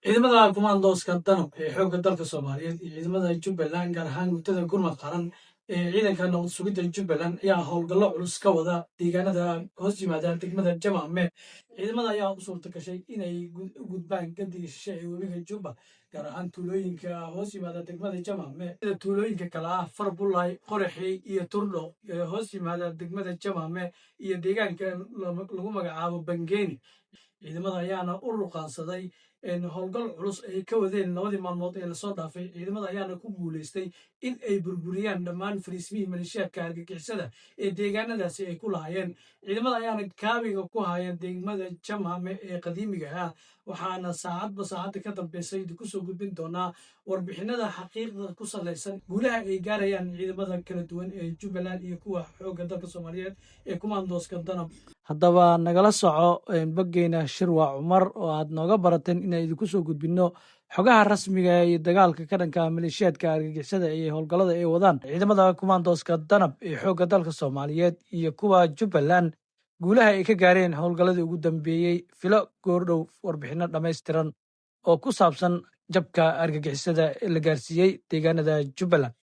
ciidamada kumaandooska danab ee xoogga dalka Soomaaliyeed iyo ciidamada Jubbaland gaar ahaan guutada gurmad qaran ee ciidanka nabad sugidda Jubbaland ayaa howlgallo culus ka wada deegaanada hoos yimaada degmada Jamaame. Ciidamada ayaa u suurta gashay inay u gudbaan gaadiga shishe ee webiga Jubba gaar ahaan tuulooyinka hoos yimaada degmada Jamaame sida tuulooyinka kale ah Farbulay, Qoraxey iyo Turdho ee hoos yimaada degmada Jamaame iyo deegaanka lagu magacaabo Bangeeni. ciidamada ayaana u ruqaansaday howlgal culus ay ka wadeen labadii maalmood ee lasoo dhaafay. ciidamada ayaana ku guulaystay in ay burburiyaan dhammaan fariismihii maleeshiyaadka argagixisada ee deegaanadaasi ay ku lahaayeen. ciidamada ayaana kaabiga ku hayeen degmada Jamaame ee qadiimiga ah, waxaana saacadba saacadda ka dambeysay kusoo gudbin doonaa warbixinada xaqiiqda ku salaysan guulaha ay gaarayaan ciidamada kala duwan ee Jubbaland iyo kuwa xoogga dalka Soomaaliyeed ee kumaandooska danab. haddaba nagala soco boggeena Shirwa Cumar oo aad nooga barateen inaan idinku soo gudbinno xogaha rasmiga ah iyo dagaalka ka dhanka ah maleeshiyaadka argagixisada iyo howlgallada ay wadaan ciidamada kumaandooska danab ee xoogga dalka Soomaaliyeed iyo kuwa Jubbaland, guulaha ay ka gaareen howlgalladii ugu dambeeyey. filo goordhow warbixinno dhammaystiran oo ku saabsan jabka argagixisada ee la gaarsiiyey deegaanada Jubbaland.